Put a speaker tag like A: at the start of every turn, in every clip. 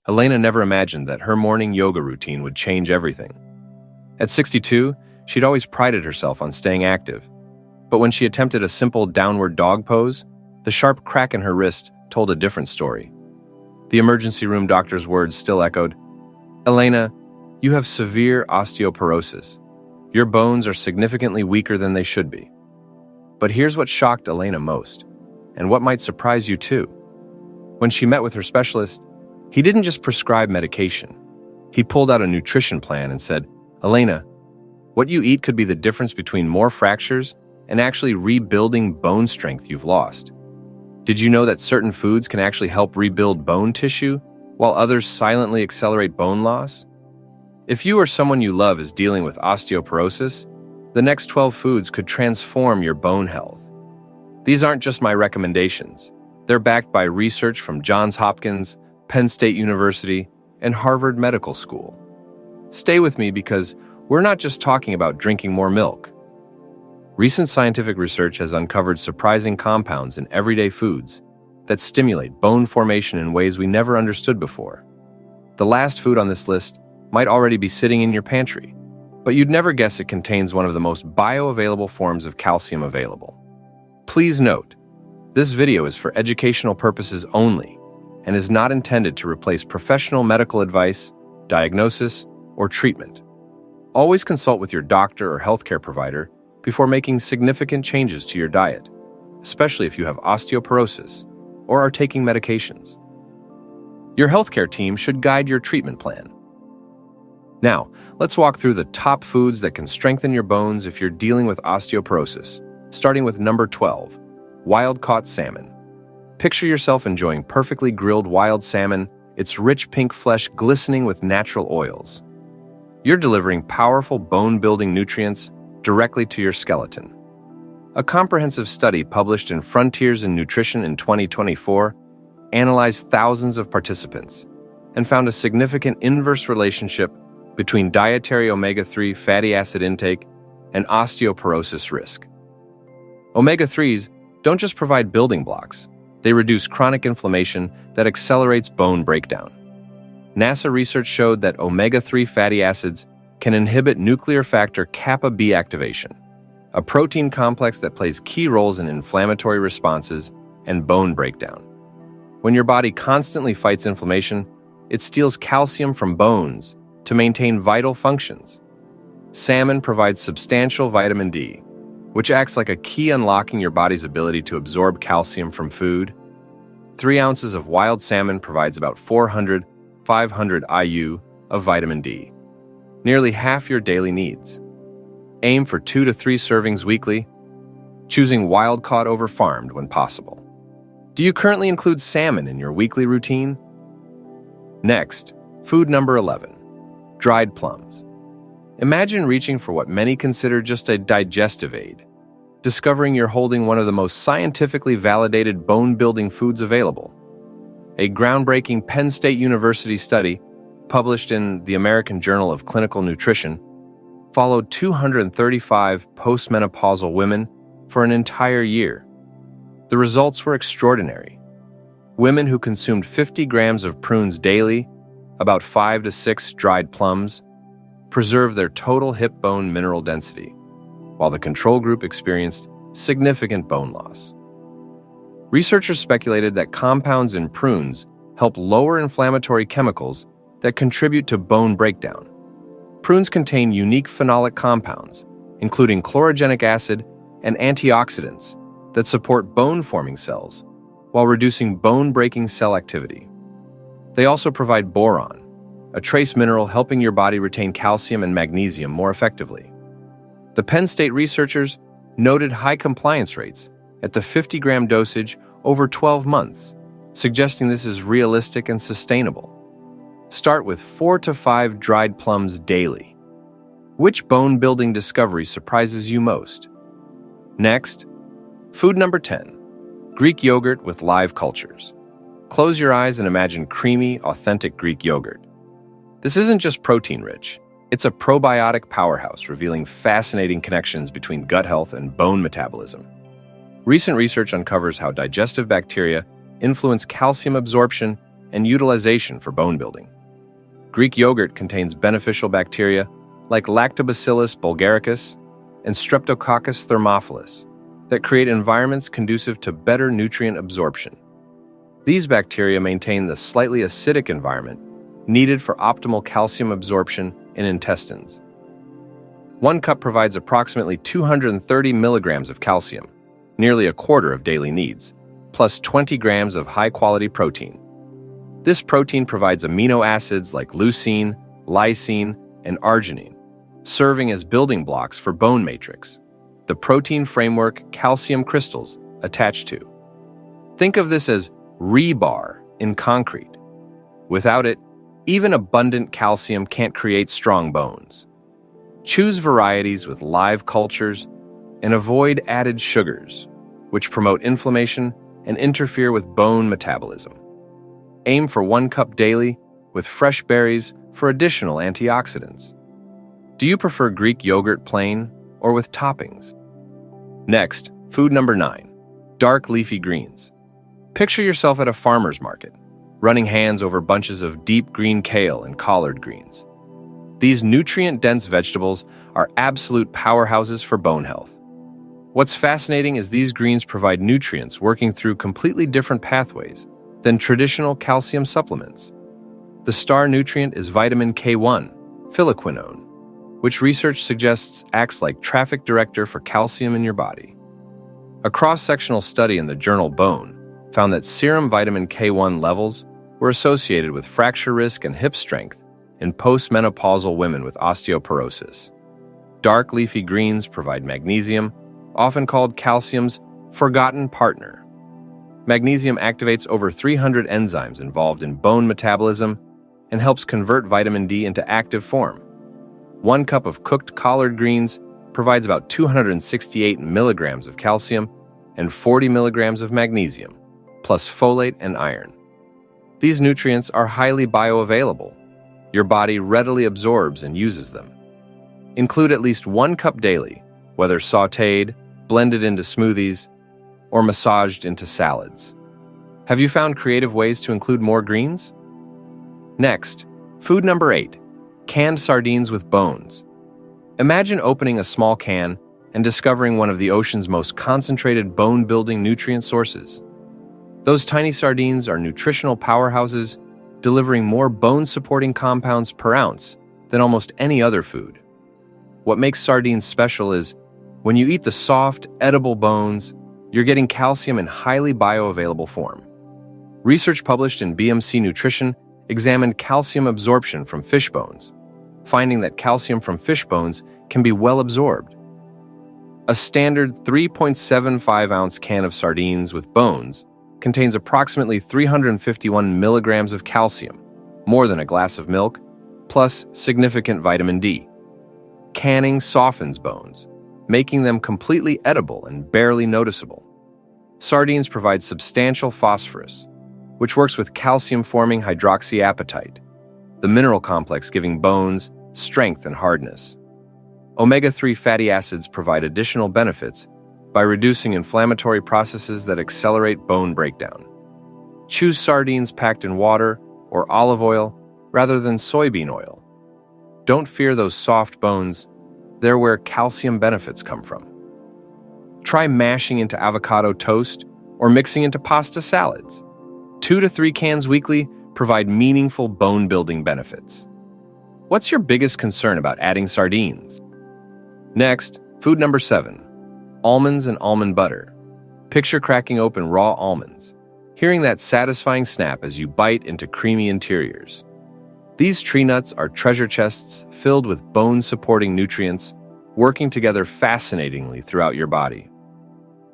A: Elena never imagined that her morning yoga routine would change everything. At 62, she'd always prided herself on staying active. But when she attempted a simple downward dog pose, the sharp crack in her wrist told a different story. The emergency room doctor's words still echoed, "Elena, you have severe osteoporosis. Your bones are significantly weaker than they should be." But here's what shocked Elena most, and what might surprise you too. When she met with her specialist, he didn't just prescribe medication. He pulled out a nutrition plan and said, "Elena, what you eat could be the difference between more fractures and actually rebuilding bone strength you've lost. Did you know that certain foods can actually help rebuild bone tissue, while others silently accelerate bone loss? If you or someone you love is dealing with osteoporosis, the next 12 foods could transform your bone health. These aren't just my recommendations. They're backed by research from Johns Hopkins, Penn State University, and Harvard Medical School. Stay with me because we're not just talking about drinking more milk. Recent scientific research has uncovered surprising compounds in everyday foods that stimulate bone formation in ways we never understood before. The last food on this list might already be sitting in your pantry, but you'd never guess it contains one of the most bioavailable forms of calcium available. Please note, this video is for educational purposes only and is not intended to replace professional medical advice, diagnosis, or treatment. Always consult with your doctor or healthcare provider before making significant changes to your diet, especially if you have osteoporosis or are taking medications. Your healthcare team should guide your treatment plan. Now, let's walk through the top foods that can strengthen your bones if you're dealing with osteoporosis, starting with number 12, wild-caught salmon. Picture yourself enjoying perfectly grilled wild salmon, its rich pink flesh glistening with natural oils. You're delivering powerful bone-building nutrients directly to your skeleton. A comprehensive study published in Frontiers in Nutrition in 2024 analyzed thousands of participants and found a significant inverse relationship between dietary omega-3 fatty acid intake and osteoporosis risk. Omega-3s don't just provide building blocks, they reduce chronic inflammation that accelerates bone breakdown. NASA research showed that omega-3 fatty acids can inhibit nuclear factor kappa B activation, a protein complex that plays key roles in inflammatory responses and bone breakdown. When your body constantly fights inflammation, it steals calcium from bones to maintain vital functions. Salmon provides substantial vitamin D, which acts like a key unlocking your body's ability to absorb calcium from food. 3 ounces of wild salmon provides about 400-500 IU of vitamin D, nearly half your daily needs. Aim for 2 to 3 servings weekly, choosing wild-caught over farmed when possible. Do you currently include salmon in your weekly routine? Next, food number 11, dried plums. Imagine reaching for what many consider just a digestive aid, discovering you're holding one of the most scientifically validated bone-building foods available. A groundbreaking Penn State University study, published in the American Journal of Clinical Nutrition, followed 235 postmenopausal women for an entire year. The results were extraordinary. Women who consumed 50 grams of prunes daily, about 5 to 6 dried plums, preserved their total hip bone mineral density, while the control group experienced significant bone loss. Researchers speculated that compounds in prunes help lower inflammatory chemicals that contribute to bone breakdown. Prunes contain unique phenolic compounds, including chlorogenic acid and antioxidants that support bone-forming cells while reducing bone-breaking cell activity. They also provide boron, a trace mineral helping your body retain calcium and magnesium more effectively. The Penn State researchers noted high compliance rates at the 50-gram dosage over 12 months, suggesting this is realistic and sustainable. Start with 4 to 5 dried plums daily. Which bone-building discovery surprises you most? Next, food number 10, Greek yogurt with live cultures. Close your eyes and imagine creamy, authentic Greek yogurt. This isn't just protein-rich. It's a probiotic powerhouse revealing fascinating connections between gut health and bone metabolism. Recent research uncovers how digestive bacteria influence calcium absorption and utilization for bone building. Greek yogurt contains beneficial bacteria like Lactobacillus bulgaricus and Streptococcus thermophilus that create environments conducive to better nutrient absorption. These bacteria maintain the slightly acidic environment needed for optimal calcium absorption in intestines. 1 cup provides approximately 230 milligrams of calcium, nearly a quarter of daily needs, plus 20 grams of high-quality protein. This protein provides amino acids like leucine, lysine, and arginine, serving as building blocks for bone matrix, the protein framework calcium crystals attach to. Think of this as rebar in concrete. Without it, even abundant calcium can't create strong bones. Choose varieties with live cultures and avoid added sugars, which promote inflammation and interfere with bone metabolism. Aim for 1 cup daily with fresh berries for additional antioxidants. Do you prefer Greek yogurt plain or with toppings? Next, food number 9, dark leafy greens. Picture yourself at a farmer's market, running hands over bunches of deep green kale and collard greens. These nutrient-dense vegetables are absolute powerhouses for bone health. What's fascinating is these greens provide nutrients working through completely different pathways than traditional calcium supplements. The star nutrient is vitamin K1, phylloquinone, which research suggests acts like traffic director for calcium in your body. A cross-sectional study in the journal Bone found that serum vitamin K1 levels were associated with fracture risk and hip strength in postmenopausal women with osteoporosis. Dark leafy greens provide magnesium, often called calcium's forgotten partner. Magnesium activates over 300 enzymes involved in bone metabolism and helps convert vitamin D into active form. 1 cup of cooked collard greens provides about 268 milligrams of calcium and 40 milligrams of magnesium, plus folate and iron. These nutrients are highly bioavailable. Your body readily absorbs and uses them. Include at least 1 cup daily, whether sautéed, blended into smoothies, or massaged into salads. Have you found creative ways to include more greens? Next, food number 8, canned sardines with bones. Imagine opening a small can and discovering one of the ocean's most concentrated bone-building nutrient sources. Those tiny sardines are nutritional powerhouses, delivering more bone-supporting compounds per ounce than almost any other food. What makes sardines special is, when you eat the soft, edible bones, you're getting calcium in highly bioavailable form. Research published in BMC Nutrition examined calcium absorption from fish bones, finding that calcium from fish bones can be well absorbed. A standard 3.75-ounce can of sardines with bones contains approximately 351 milligrams of calcium, more than a glass of milk, plus significant vitamin D. Canning softens bones, making them completely edible and barely noticeable. Sardines provide substantial phosphorus, which works with calcium-forming hydroxyapatite, the mineral complex giving bones strength and hardness. Omega-3 fatty acids provide additional benefits by reducing inflammatory processes that accelerate bone breakdown. Choose sardines packed in water or olive oil rather than soybean oil. Don't fear those soft bones, they're where calcium benefits come from. Try mashing into avocado toast or mixing into pasta salads. 2 to 3 cans weekly provide meaningful bone-building benefits. What's your biggest concern about adding sardines? Next, food number 7, almonds and almond butter. Picture cracking open raw almonds, hearing that satisfying snap as you bite into creamy interiors. These tree nuts are treasure chests filled with bone-supporting nutrients, working together fascinatingly throughout your body.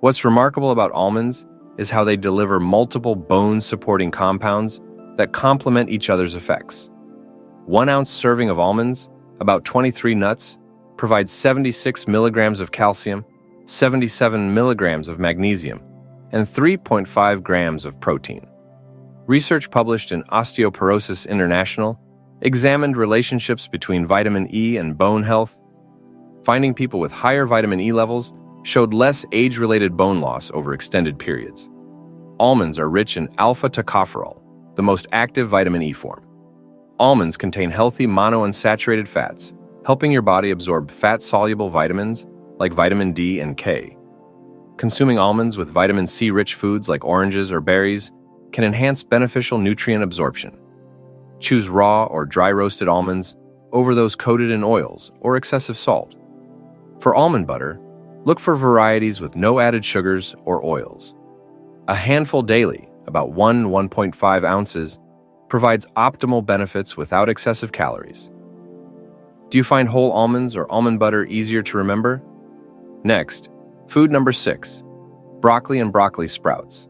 A: What's remarkable about almonds is how they deliver multiple bone-supporting compounds that complement each other's effects. 1 ounce serving of almonds, about 23 nuts, provides 76 milligrams of calcium, 77 milligrams of magnesium, and 3.5 grams of protein. Research published in Osteoporosis International examined relationships between vitamin E and bone health. Finding people with higher vitamin E levels showed less age-related bone loss over extended periods. Almonds are rich in alpha-tocopherol, the most active vitamin E form. Almonds contain healthy monounsaturated fats, helping your body absorb fat-soluble vitamins like vitamin D and K. Consuming almonds with vitamin C-rich foods like oranges or berries can enhance beneficial nutrient absorption. Choose raw or dry-roasted almonds over those coated in oils or excessive salt. For almond butter, look for varieties with no added sugars or oils. A handful daily, about 1.5 ounces, provides optimal benefits without excessive calories. Do you find whole almonds or almond butter easier to remember? Next, food number 6, broccoli and broccoli sprouts.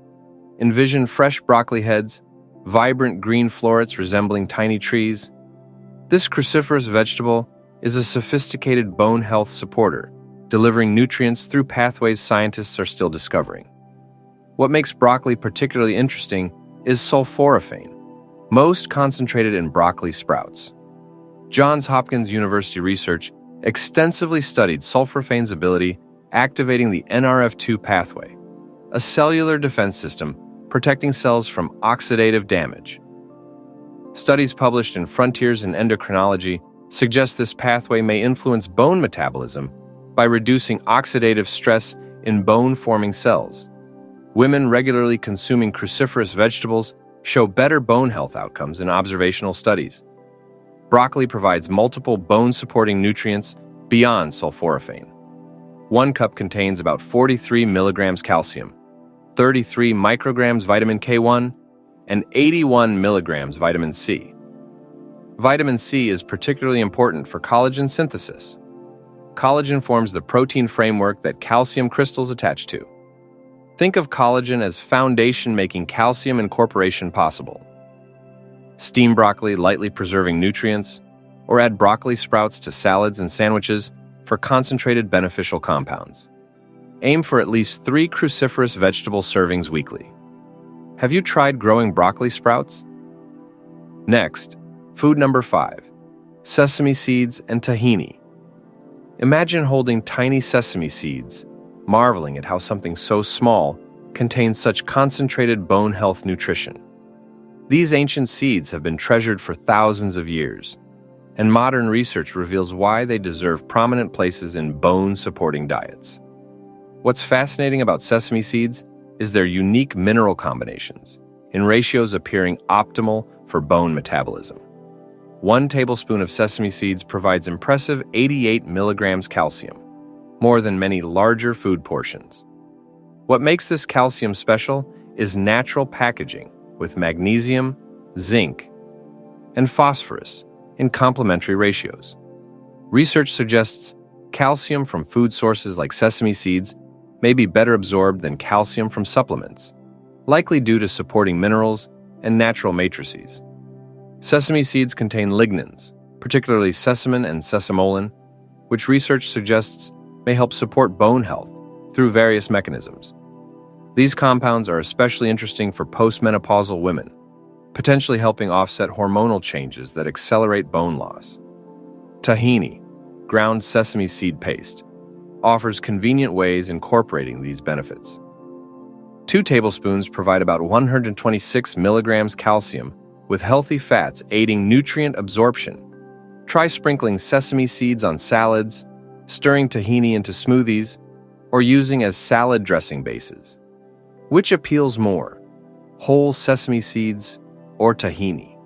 A: Envision fresh broccoli heads, vibrant green florets resembling tiny trees. This cruciferous vegetable is a sophisticated bone health supporter, delivering nutrients through pathways scientists are still discovering. What makes broccoli particularly interesting is sulforaphane, most concentrated in broccoli sprouts. Johns Hopkins University research extensively studied sulforaphane's ability activating the NRF2 pathway, a cellular defense system protecting cells from oxidative damage. Studies published in Frontiers in Endocrinology suggest this pathway may influence bone metabolism by reducing oxidative stress in bone-forming cells. Women regularly consuming cruciferous vegetables show better bone health outcomes in observational studies. Broccoli provides multiple bone-supporting nutrients beyond sulforaphane. 1 cup contains about 43 milligrams calcium, 33 micrograms vitamin K1, and 81 milligrams vitamin C. Vitamin C is particularly important for collagen synthesis. Collagen forms the protein framework that calcium crystals attach to. Think of collagen as foundation making calcium incorporation possible. Steam broccoli, lightly preserving nutrients, or add broccoli sprouts to salads and sandwiches for concentrated beneficial compounds. Aim for at least 3 cruciferous vegetable servings weekly. Have you tried growing broccoli sprouts? Next, food number 5, sesame seeds and tahini. Imagine holding tiny sesame seeds, marveling at how something so small contains such concentrated bone health nutrition. These ancient seeds have been treasured for thousands of years, and modern research reveals why they deserve prominent places in bone-supporting diets. What's fascinating about sesame seeds is their unique mineral combinations, in ratios appearing optimal for bone metabolism. 1 tablespoon of sesame seeds provides impressive 88 milligrams calcium, more than many larger food portions. What makes this calcium special is natural packaging with magnesium, zinc, and phosphorus in complementary ratios. Research suggests calcium from food sources like sesame seeds may be better absorbed than calcium from supplements, likely due to supporting minerals and natural matrices. Sesame seeds contain lignans, particularly sesamin and sesamolin, which research suggests may help support bone health through various mechanisms. These compounds are especially interesting for postmenopausal women, potentially helping offset hormonal changes that accelerate bone loss. Tahini, ground sesame seed paste, offers convenient ways incorporating these benefits. 2 tablespoons provide about 126 milligrams calcium, with healthy fats aiding nutrient absorption. Try sprinkling sesame seeds on salads, stirring tahini into smoothies, or using as salad dressing bases. Which appeals more, whole sesame seeds or tahini?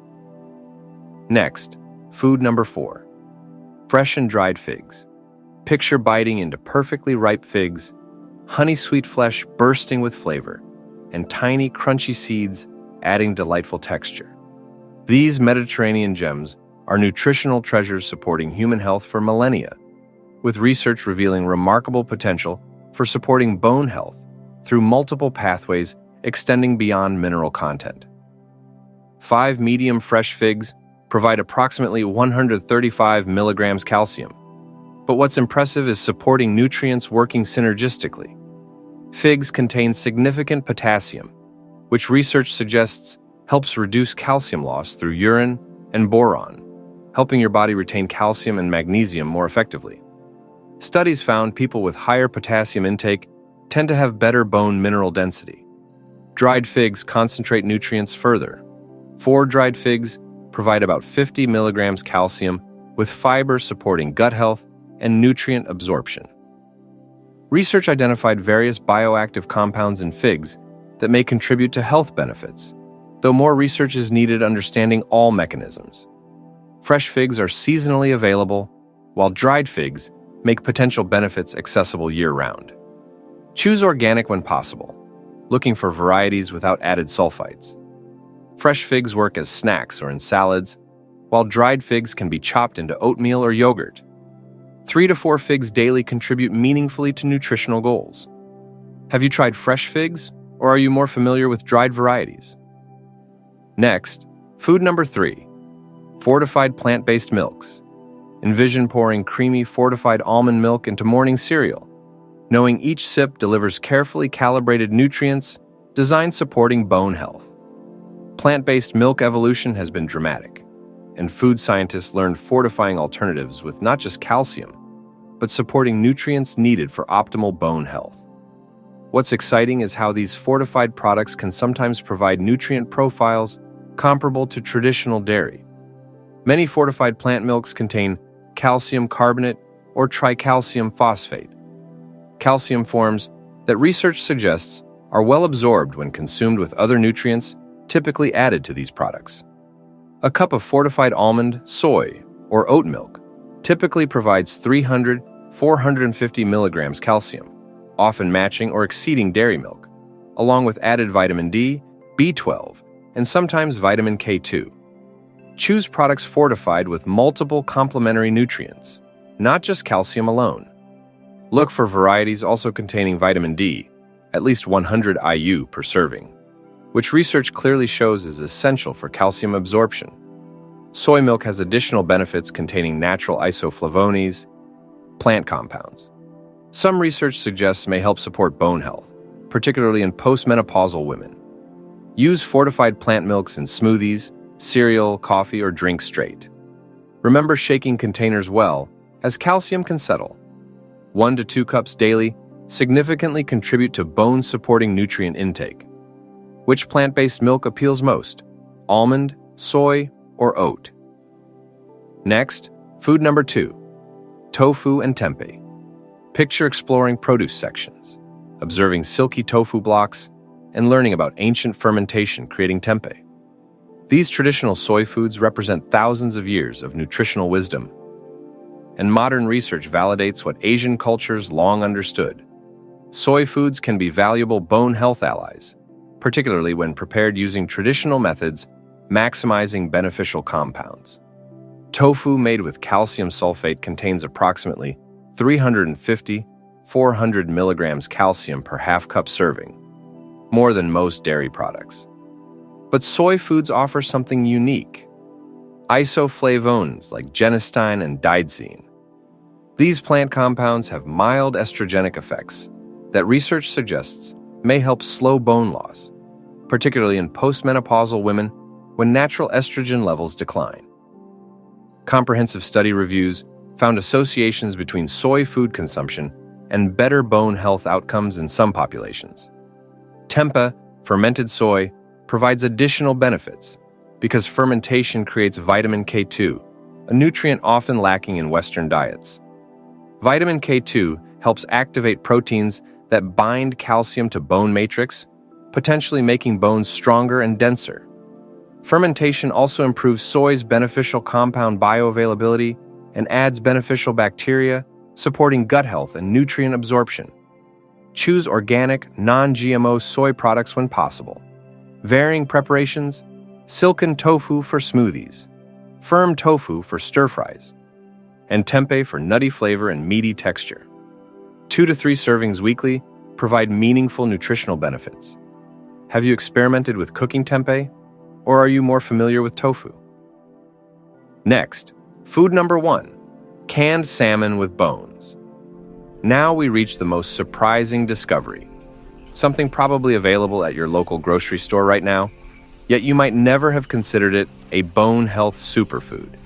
A: Next, food number 4, fresh and dried figs. Picture biting into perfectly ripe figs, honey-sweet flesh bursting with flavor, and tiny, crunchy seeds adding delightful texture. These Mediterranean gems are nutritional treasures supporting human health for millennia, with research revealing remarkable potential for supporting bone health through multiple pathways extending beyond mineral content. 5 medium fresh figs provide approximately 135 milligrams calcium. But what's impressive is supporting nutrients working synergistically. Figs contain significant potassium, which research suggests helps reduce calcium loss through urine and boron, helping your body retain calcium and magnesium more effectively. Studies found people with higher potassium intake tend to have better bone mineral density. Dried figs concentrate nutrients further, 4 dried figs provide about 50 milligrams calcium with fiber supporting gut health and nutrient absorption. Research identified various bioactive compounds in figs that may contribute to health benefits, though more research is needed understanding all mechanisms. Fresh figs are seasonally available, while dried figs make potential benefits accessible year-round. Choose organic when possible, looking for varieties without added sulfites. Fresh figs work as snacks or in salads, while dried figs can be chopped into oatmeal or yogurt. 3 to 4 figs daily contribute meaningfully to nutritional goals. Have you tried fresh figs, or are you more familiar with dried varieties? Next, food number 3, fortified plant-based milks. Envision pouring creamy fortified almond milk into morning cereal, knowing each sip delivers carefully calibrated nutrients designed supporting bone health. Plant-based milk evolution has been dramatic, and food scientists learned fortifying alternatives with not just calcium, but supporting nutrients needed for optimal bone health. What's exciting is how these fortified products can sometimes provide nutrient profiles comparable to traditional dairy. Many fortified plant milks contain calcium carbonate or tricalcium phosphate, calcium forms that research suggests are well absorbed when consumed with other nutrients typically added to these products. A cup of fortified almond, soy, or oat milk typically provides 300–450 milligrams calcium, often matching or exceeding dairy milk, along with added vitamin D, B12, and sometimes vitamin K2. Choose products fortified with multiple complementary nutrients, not just calcium alone. Look for varieties also containing vitamin D, at least 100 IU per serving, which research clearly shows is essential for calcium absorption. Soy milk has additional benefits containing natural isoflavones, plant compounds. Some research suggests may help support bone health, particularly in postmenopausal women. Use fortified plant milks in smoothies, cereal, coffee, or drink straight. Remember shaking containers well, as calcium can settle. 1 to 2 cups daily significantly contribute to bone-supporting nutrient intake. Which plant-based milk appeals most? Almond, soy, or oat? Next, food number 2, tofu and tempeh. Picture exploring produce sections, observing silky tofu blocks, and learning about ancient fermentation creating tempeh. These traditional soy foods represent thousands of years of nutritional wisdom, and modern research validates what Asian cultures long understood. Soy foods can be valuable bone health allies, particularly when prepared using traditional methods, maximizing beneficial compounds. Tofu made with calcium sulfate contains approximately 350–400 milligrams calcium per half-cup serving, more than most dairy products. But soy foods offer something unique: isoflavones like genistein and dideine. These plant compounds have mild estrogenic effects that research suggests may help slow bone loss, particularly in postmenopausal women when natural estrogen levels decline. Comprehensive study reviews found associations between soy food consumption and better bone health outcomes in some populations. Tempeh, fermented soy, provides additional benefits because fermentation creates vitamin K2, a nutrient often lacking in Western diets. Vitamin K2 helps activate proteins that bind calcium to bone matrix, potentially making bones stronger and denser. Fermentation also improves soy's beneficial compound bioavailability and adds beneficial bacteria, supporting gut health and nutrient absorption. Choose organic, non-GMO soy products when possible. Varying preparations: silken tofu for smoothies, firm tofu for stir-fries, and tempeh for nutty flavor and meaty texture. 2 to 3 servings weekly provide meaningful nutritional benefits. Have you experimented with cooking tempeh, or are you more familiar with tofu? Next, food number 1, canned salmon with bones. Now we reach the most surprising discovery, something probably available at your local grocery store right now, yet you might never have considered it a bone health superfood.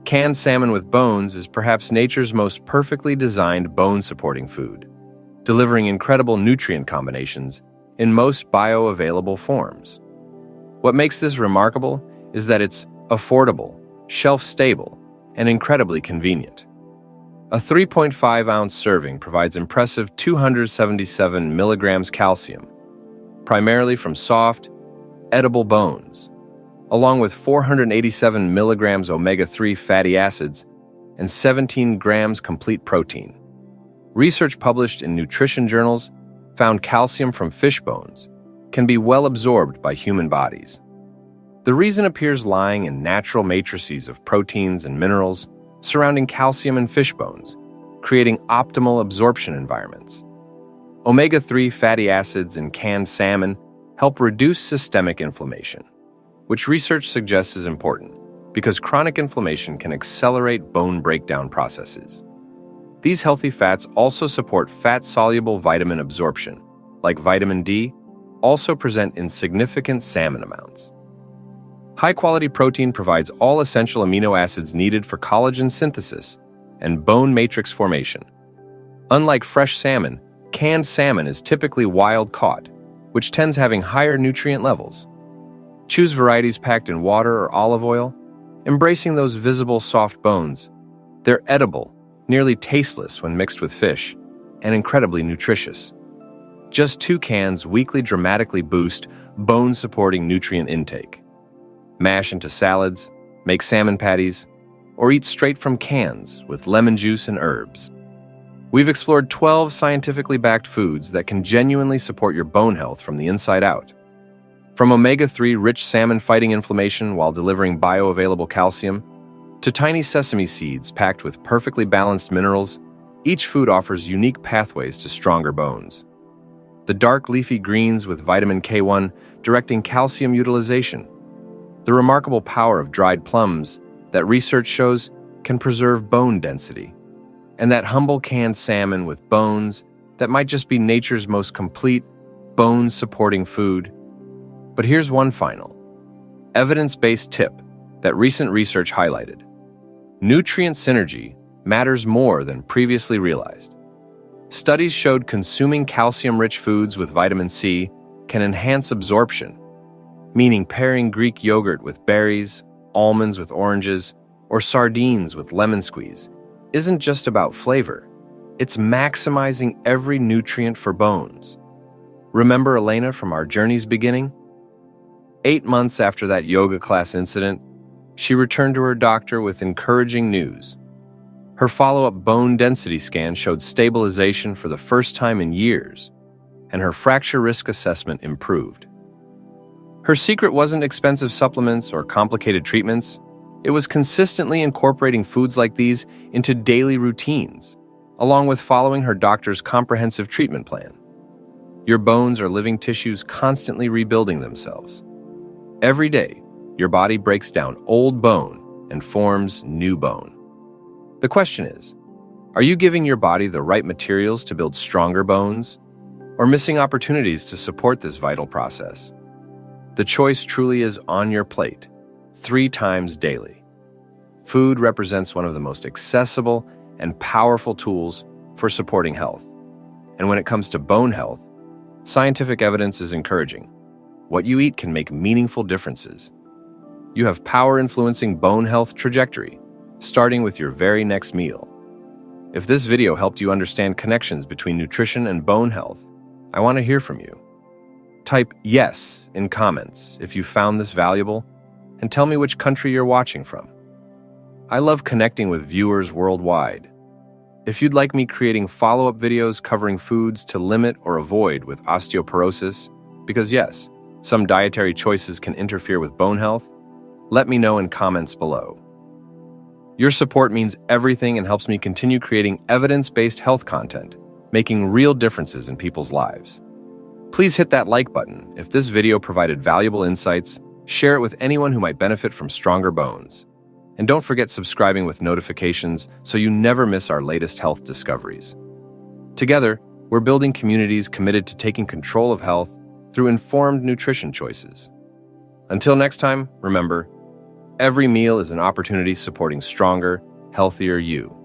A: Canned salmon with bones is perhaps nature's most perfectly designed bone-supporting food, delivering incredible nutrient combinations in most bioavailable forms. What makes this remarkable is that it's affordable, shelf-stable, and incredibly convenient. A 3.5-ounce serving provides impressive 277 milligrams calcium, primarily from soft, edible bones, along with 487 milligrams omega-3 fatty acids and 17 grams complete protein. Research published in nutrition journals found calcium from fish bones can be well absorbed by human bodies. The reason appears lying in natural matrices of proteins and minerals surrounding calcium in fish bones, creating optimal absorption environments. Omega-3 fatty acids in canned salmon help reduce systemic inflammation, which research suggests is important because chronic inflammation can accelerate bone breakdown processes. These healthy fats also support fat-soluble vitamin absorption, like vitamin D, also present in significant salmon amounts. High-quality protein provides all essential amino acids needed for collagen synthesis and bone matrix formation. Unlike fresh salmon, canned salmon is typically wild-caught, which tends having higher nutrient levels. Choose varieties packed in water or olive oil, embracing those visible soft bones. They're edible, nearly tasteless when mixed with fish, and incredibly nutritious. Just 2 cans weekly dramatically boost bone-supporting nutrient intake. Mash into salads, make salmon patties, or eat straight from cans with lemon juice and herbs. We've explored 12 scientifically backed foods that can genuinely support your bone health from the inside out. From omega-3 rich salmon fighting inflammation while delivering bioavailable calcium, to tiny sesame seeds packed with perfectly balanced minerals, each food offers unique pathways to stronger bones. The dark leafy greens with vitamin K1 directing calcium utilization. The remarkable power of dried plums that research shows can preserve bone density. And that humble canned salmon with bones that might just be nature's most complete, bone-supporting food. But here's one final, evidence-based tip that recent research highlighted. Nutrient synergy matters more than previously realized. Studies showed consuming calcium-rich foods with vitamin C can enhance absorption, meaning pairing Greek yogurt with berries, almonds with oranges, or sardines with lemon squeeze isn't just about flavor. It's maximizing every nutrient for bones. Remember Elena from our journey's beginning? 8 months after that yoga class incident, she returned to her doctor with encouraging news. Her follow-up bone density scan showed stabilization for the first time in years, and her fracture risk assessment improved. Her secret wasn't expensive supplements or complicated treatments. It was consistently incorporating foods like these into daily routines, along with following her doctor's comprehensive treatment plan. Your bones are living tissues constantly rebuilding themselves. Every day, your body breaks down old bone and forms new bone. The question is, are you giving your body the right materials to build stronger bones, or missing opportunities to support this vital process? The choice truly is on your plate, 3 times daily. Food represents one of the most accessible and powerful tools for supporting health. And when it comes to bone health, scientific evidence is encouraging. What you eat can make meaningful differences. You have power influencing bone health trajectory, starting with your very next meal. If this video helped you understand connections between nutrition and bone health, I want to hear from you. Type yes in comments if you found this valuable, and tell me which country you're watching from. I love connecting with viewers worldwide. If you'd like me creating follow-up videos covering foods to limit or avoid with osteoporosis, because yes, some dietary choices can interfere with bone health, let me know in comments below. Your support means everything and helps me continue creating evidence-based health content, making real differences in people's lives. Please hit that like button if this video provided valuable insights, share it with anyone who might benefit from stronger bones. And don't forget subscribing with notifications so you never miss our latest health discoveries. Together, we're building communities committed to taking control of health through informed nutrition choices. Until next time, remember, every meal is an opportunity supporting stronger, healthier you.